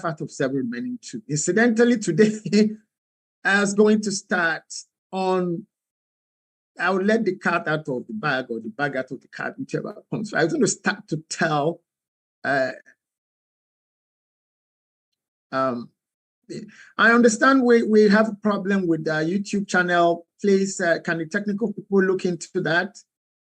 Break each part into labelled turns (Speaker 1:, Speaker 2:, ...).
Speaker 1: out of 7 remaining 2. Incidentally, today, I was going to start on, I would let the cat out of the bag or the bag out of the cat, whichever comes. So I was going to start to tell I understand we have a problem with the YouTube channel. Please, can the technical people look into that?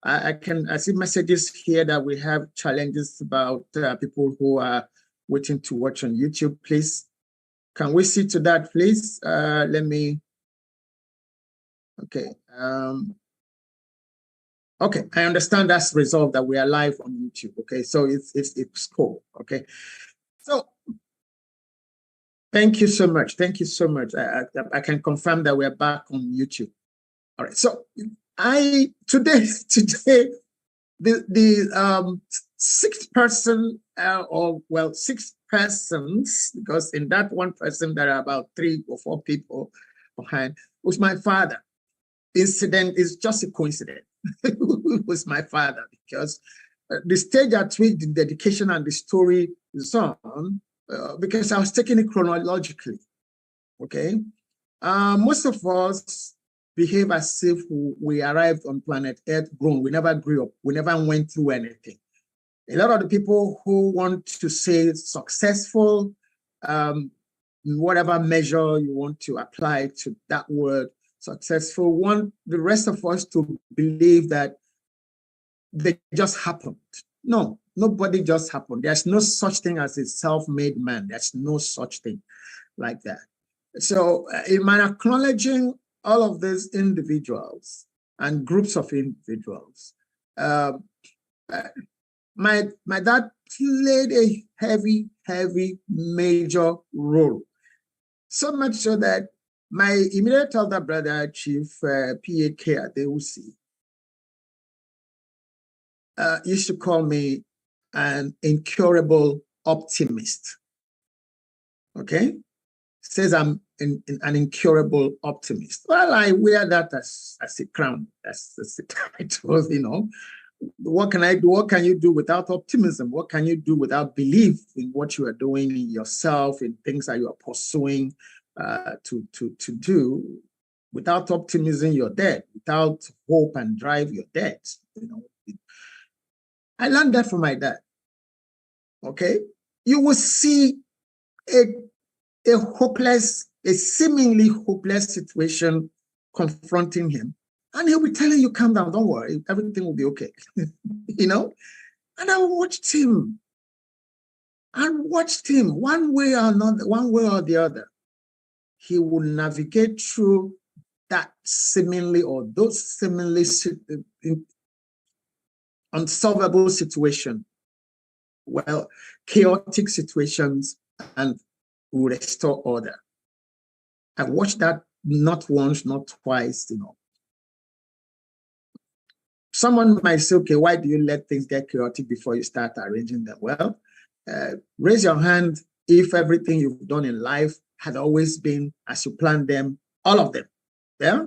Speaker 1: I see messages here that we have challenges about people who are waiting to watch on YouTube. Please, can we see to that, please? Let me. Okay. Okay, I understand that's resolved, that we are live on YouTube. Okay, so it's cool. Okay, so. Thank you so much. Thank you so much. I can confirm that we're back on YouTube. All right. So today the sixth person or 6 persons, because in that one person there are about 3 or 4 people behind, was my father. Incident is just a coincidence. It was my father, because the stage at which the dedication and the story is on. Because I was taking it chronologically, okay? Most of us behave as if we arrived on planet Earth grown. We never grew up. We never went through anything. A lot of the people who want to say successful, whatever measure you want to apply to that word, successful, want the rest of us to believe that they just happened. No. Nobody just happened. There's no such thing as a self-made man. There's no such thing like that. So in my acknowledging all of these individuals and groups of individuals, my dad played a heavy major role. So much so that my immediate elder brother, Chief PAK Adeusi, used to call me an incurable optimist. Okay? Says I'm an incurable optimist. Well, I wear that as a crown, as a title, you know. What can I do? What can you do without optimism? What can you do without belief in what you are doing, in yourself, in things that you are pursuing to do? Without optimism, you're dead. Without hope and drive, you're dead. You know. I learned that from my dad. Okay, you will see a seemingly hopeless situation confronting him, and he'll be telling you, "Calm down, don't worry, everything will be okay." You know, and I watched him. One way or another, one way or the other. He will navigate through that seemingly or those seemingly unsolvable situation, well, chaotic situations, and will restore order. I watched that not once, not twice, you know. Someone might say, okay, why do you let things get chaotic before you start arranging them? Well, raise your hand if everything you've done in life had always been as you planned them, all of them, yeah?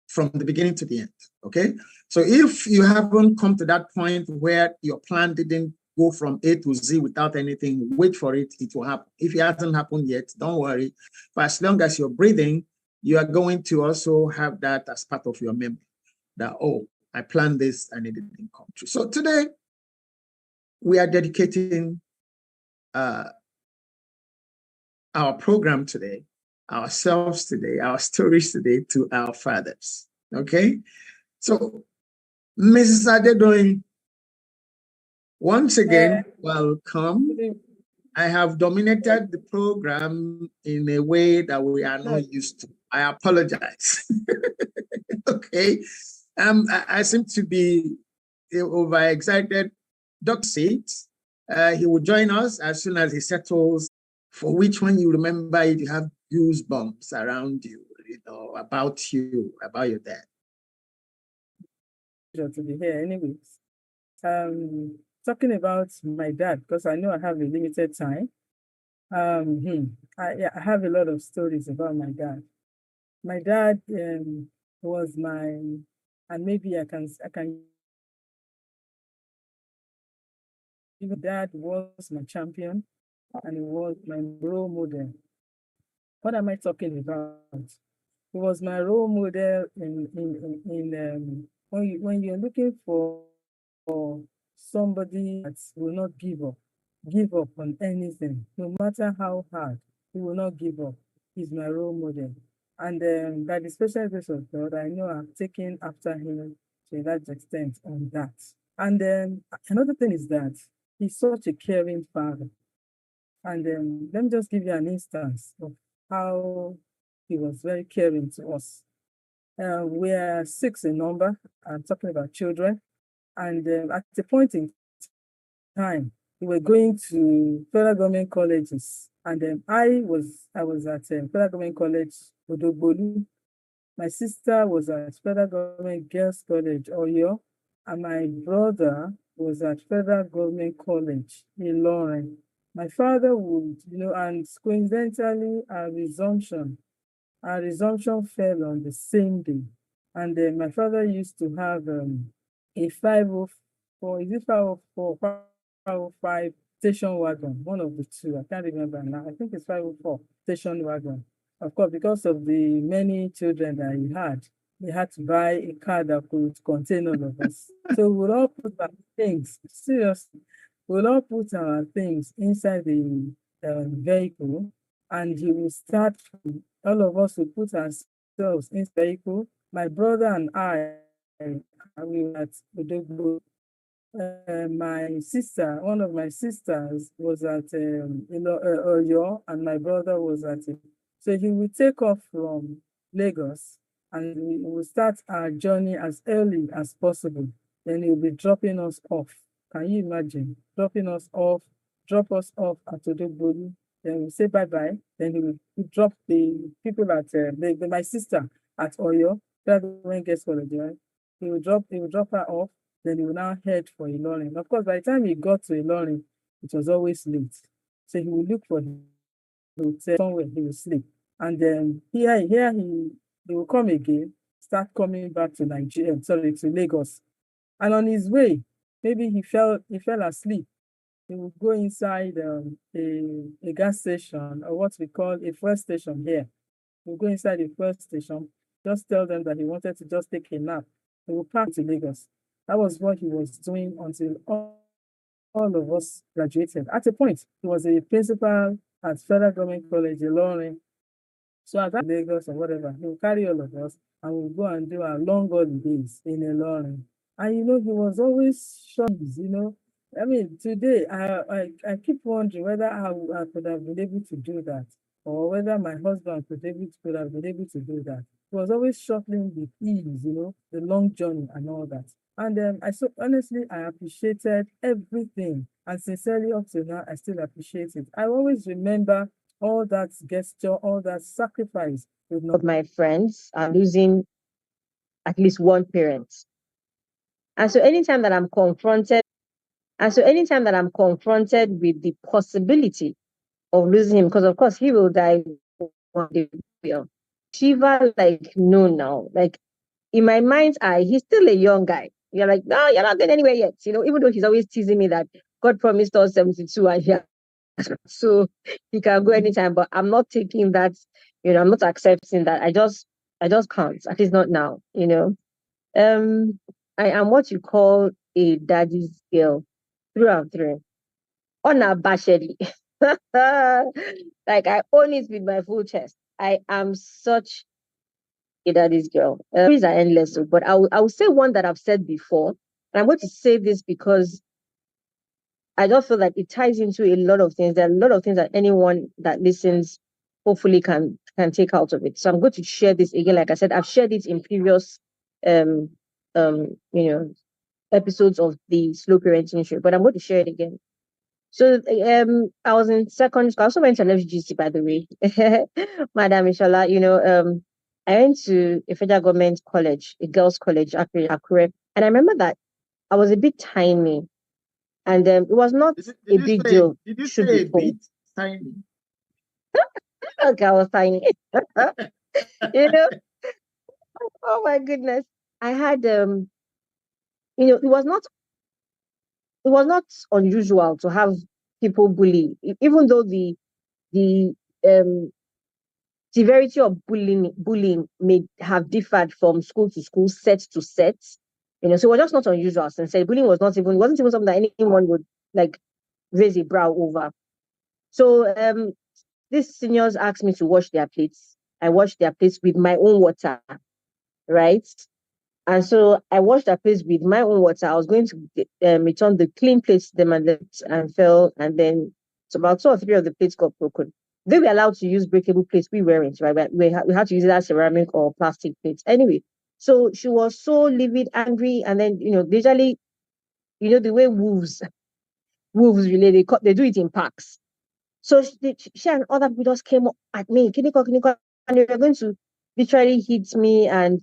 Speaker 1: From the beginning to the end, okay? So if you haven't come to that point where your plan didn't go from A to Z without anything, wait for it, it will happen. If it hasn't happened yet, don't worry. For as long as you're breathing, you are going to also have that as part of your memory, that, oh, I planned this and it didn't come true. So today, we are dedicating our program today, ourselves today, our stories today to our fathers, okay? So, Mrs. Adedoyin, once again, welcome. I have dominated the program in a way that we are not used to. I apologize. Okay. I seem to be overexcited. Doc Seats, he will join us as soon as he settles, for which one you remember if you have goosebumps around you, you know, about your dad.
Speaker 2: To be here anyways. Talking about my dad, because I know I have a limited time. I have a lot of stories about my dad. My dad was and maybe I can even dad was my champion. and he was my role model. What am I talking about? He was my role model when you're looking for somebody that will not give up on anything, no matter how hard, he will not give up. He's my role model. And by the special grace of God, I know I've taken after him to a large extent on that. And another thing is that he's such a caring father. And let me just give you an instance of how he was very caring to us. We are six in number. I'm talking about children. And at a point in time, we were going to federal government colleges. And I was at federal government college, Odogbolu. My sister was at federal government girls college, Oyo. And my brother was at federal government college in Lawrence. My father would, and coincidentally, our resumption fell on the same day. And then my father used to have a 504, is it 504, 505 station wagon, one of the two. I can't remember now. I think it's 504 station wagon. Of course, because of the many children that he had, they had to buy a car that could contain all of us. So we'll all put our things, seriously, we'll all put our things inside the vehicle, and you will start, all of us will put ourselves in the vehicle. My brother and I, we were at Odogbo. My sister, one of my sisters was at Oyo, and my brother was at it. So he will take off from Lagos, and we will start our journey as early as possible. Then he'll be dropping us off. Can you imagine? Drop us off at Odogbo. Then we say bye-bye. Then he will drop the people at my sister at Oyo, that when gets college, right? He will drop her off. Then he will now head for Ilorin. Of course, by the time he got to Ilorin, it was always late. So he will look for the hotel somewhere he will sleep. And then here he will come again, start coming back to Nigeria, to Lagos. And on his way, maybe he fell asleep. He will go inside a gas station, or what we call a fuel station here. He will go inside the fuel station, just tell them that he wanted to just take a nap. He will park to Lagos. That was what he was doing until all of us graduated. At a point, he was a principal at Federal Government College in Lawrence. So at Lagos or whatever, he will carry all of us and we'll go and do our long holidays in Lawrence. And he was always shocked, I mean, today I keep wondering whether I could have been able to do that, or whether my husband could have been able to do that. He was always shuttling with ease, the long journey and all that. And honestly, I appreciated everything. And sincerely, up to now, I still appreciate it. I always remember all that gesture, all that sacrifice.
Speaker 3: Of my friends are losing at least one parent. And so anytime that I'm confronted with the possibility of losing him, because of course he will die one day, Shiva, like, no, now. Like, in my mind's eye, he's still a young guy. You're like, no, you're not going anywhere yet. Even though he's always teasing me that God promised us 72 and yeah, so he can go anytime. But I'm not taking that, I'm not accepting that. I just can't, at least not now, I am what you call a daddy's girl through and through. Unabashedly. Like, I own it with my full chest. I am such a daddy's girl. Stories are endless, but I will say one that I've said before. And I'm going to say this because I just feel like it ties into a lot of things. There are a lot of things that anyone that listens hopefully can take out of it. So I'm going to share this again. Like I said, I've shared it in previous episodes of the Slow Parenting Show, but I'm going to share it again. So I was in secondary school. I also went to an FGC, by the way. Madam Ishola, I went to a federal government college, a girls' college, Akure. And I remember that I was a bit tiny. And it was not a big deal.
Speaker 1: Did you say a bit tiny?
Speaker 3: Okay, I was tiny. Oh my goodness. I had it was not unusual to have people bully, even though the severity of bullying may have differed from school to school, set to set. So it was just not unusual. Since bullying wasn't even something that anyone would like raise a brow over. So these seniors asked me to wash their plates. I washed their plates with my own water, right? And so I washed their plates with my own water. I was going to return the clean plates to them and fell, and then so about 2 or 3 of the plates got broken. They were allowed to use breakable plates. We weren't, right? We had to use either ceramic or plastic plates. Anyway, so she was so livid, angry, and then usually, the way wolves really they do it in packs. So she and other people just came up at me, Kiniko, and they were going to literally hit me, and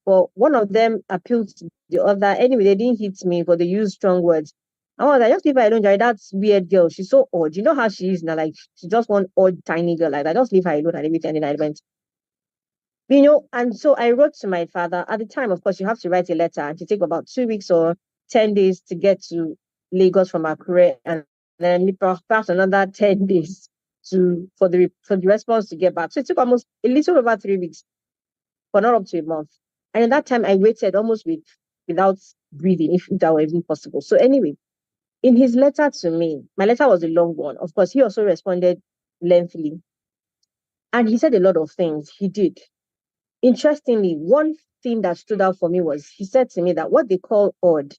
Speaker 3: but one of them appealed to the other. Anyway, they didn't hit me, but they used strong words. I was like, just leave her alone, Jerry. That's weird girl. She's so odd. You know how she is now? Like, she's just one odd, tiny girl like that. Just leave her alone and everything. And then I went. And so I wrote to my father. At the time, of course, you have to write a letter, and to take about 2 weeks or 10 days to get to Lagos from Akure, and then perhaps another 10 days for the response to get back. So it took almost a little over 3 weeks, but not up to a month. And in that time, I waited almost without breathing, if that were even possible. So anyway, in his letter to me, my letter was a long one. Of course, he also responded lengthily. And he said a lot of things. He did. Interestingly, one thing that stood out for me was he said to me that what they call odd,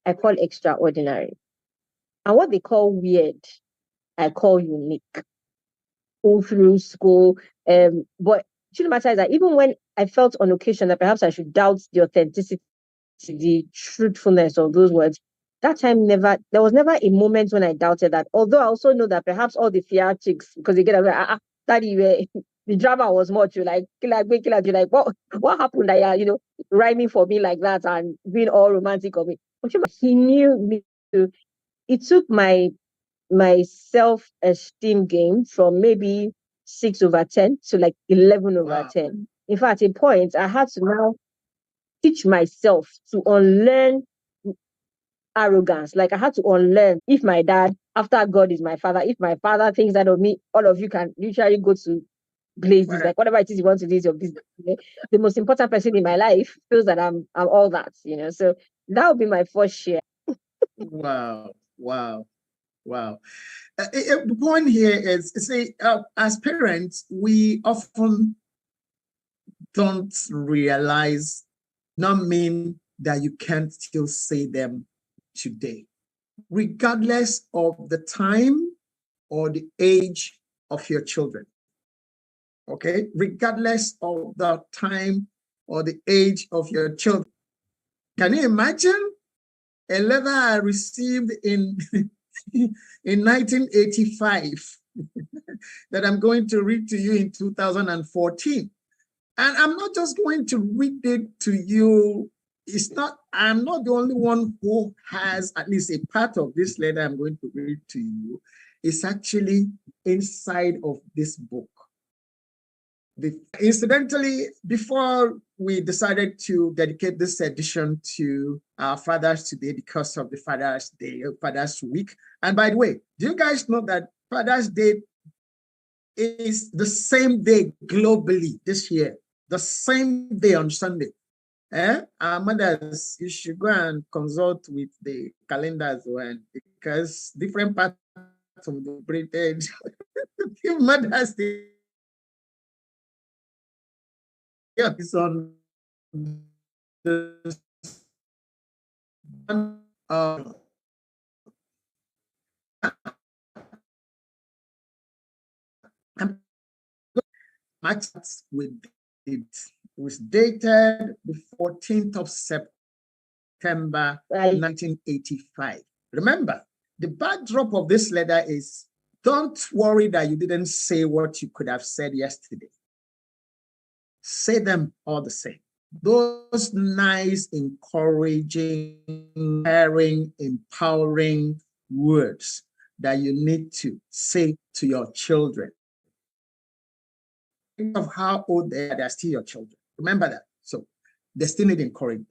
Speaker 3: I call extraordinary. And what they call weird, I call unique. All through school. But the matter is that even when I felt on occasion that perhaps I should doubt the authenticity, the truthfulness of those words, that time there was never a moment when I doubted that. Although I also know that perhaps all the fear chicks, because they get like, daddy, the drama was more to like, like, what happened that you're, rhyming for me like that and being all romantic of me. But he knew me too. It took my self-esteem game from maybe 6/10 to like 11/10. In fact, at a point, I had to now teach myself to unlearn arrogance. Like, I had to unlearn, if my dad, after God is my father, if my father thinks that of me, all of you can literally go to blazes. Right. Like, whatever it is you want to do is your business. The most important person in my life feels that I'm all that, So that would be my first share.
Speaker 1: Wow. The point here is, as parents, we often don't realize, not mean that you can't still say them today, regardless of the time or the age of your children. Okay, regardless of the time or the age of your children. Can you imagine a letter I received in 1985 that I'm going to read to you in 2014? And I'm not just going to read it to you. I'm not the only one who has at least a part of this letter I'm going to read to you. It's actually inside of this book. Incidentally, before we decided to dedicate this edition to our Father's Day because of the Father's Week, and by the way, do you guys know that Father's Day is the same day globally this year, the same day on Sunday? Our mothers, you should go and consult with the calendars because different parts of the British Mother's Day is on the matches with it. It was dated the 14th of September 1985. Remember, the backdrop of this letter is, don't worry that you didn't say what you could have said yesterday. Say them all the same. Those nice, encouraging, caring, empowering words that you need to say to your children. Think of how old they're still your children. Remember that. So they still need encouragement.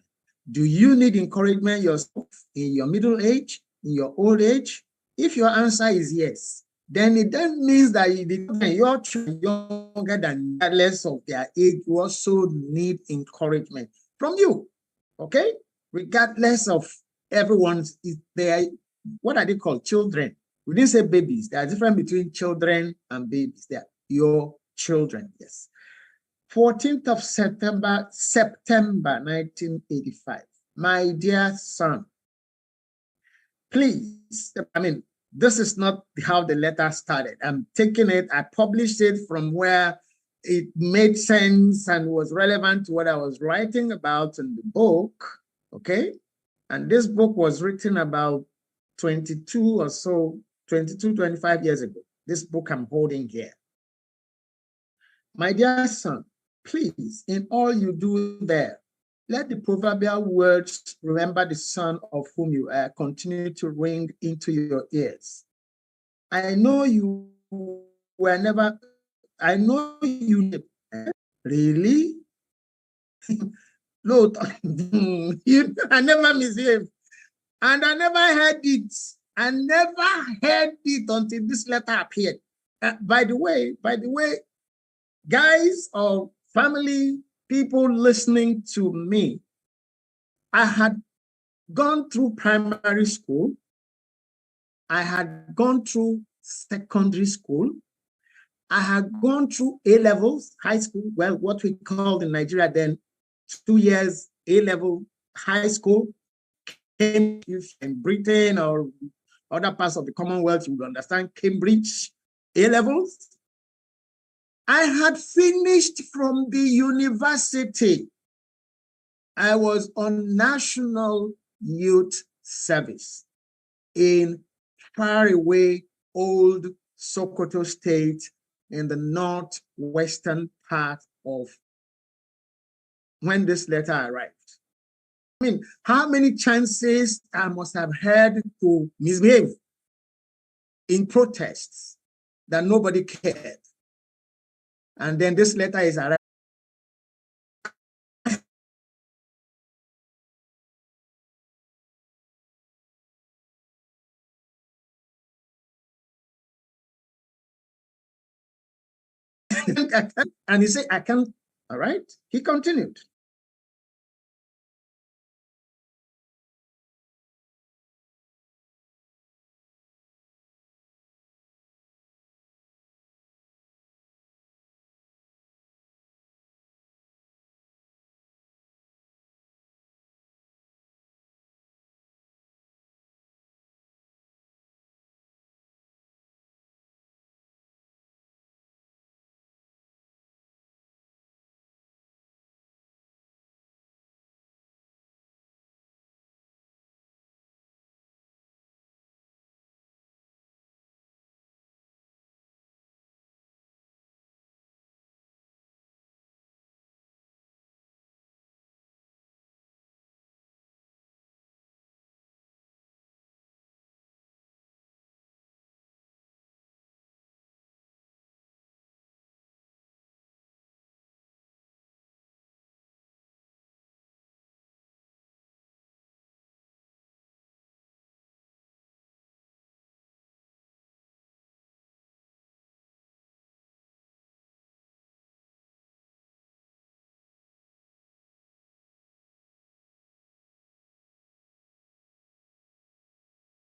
Speaker 1: Do you need encouragement yourself in your middle age, in your old age? If your answer is yes, then it then means that your children younger than regardless of their age also need encouragement from you. Okay? Regardless of everyone's, what are they called? Children. We didn't say babies. There are difference between children and babies. They are your children, yes. 14th of September 1985. My dear son, please, this is not how the letter started. I'm taking it, I published it from where it made sense and was relevant to what I was writing about in the book, okay? And this book was written about 22 or so, 22, 25 years ago. This book I'm holding here. My dear son, please, in all you do there, let the proverbial words, remember the son of whom you are, continue to ring into your ears. I know you were never, I know you, really? No, I never misbehaved. And I never heard it. I never heard it until this letter appeared. By the way, guys or family, people listening to me, I had gone through primary school. I had gone through secondary school. I had gone through A-levels, high school, well, what we called in Nigeria then 2 years A-level high school. If in Britain or other parts of the Commonwealth, you would understand Cambridge A-levels. I had finished from the university. I was on National Youth Service in faraway old Sokoto State in the northwestern part of when this letter arrived. How many chances I must have had to misbehave in protests that nobody cared. And then this letter is arrived. And he said, I can't, all right. He continued.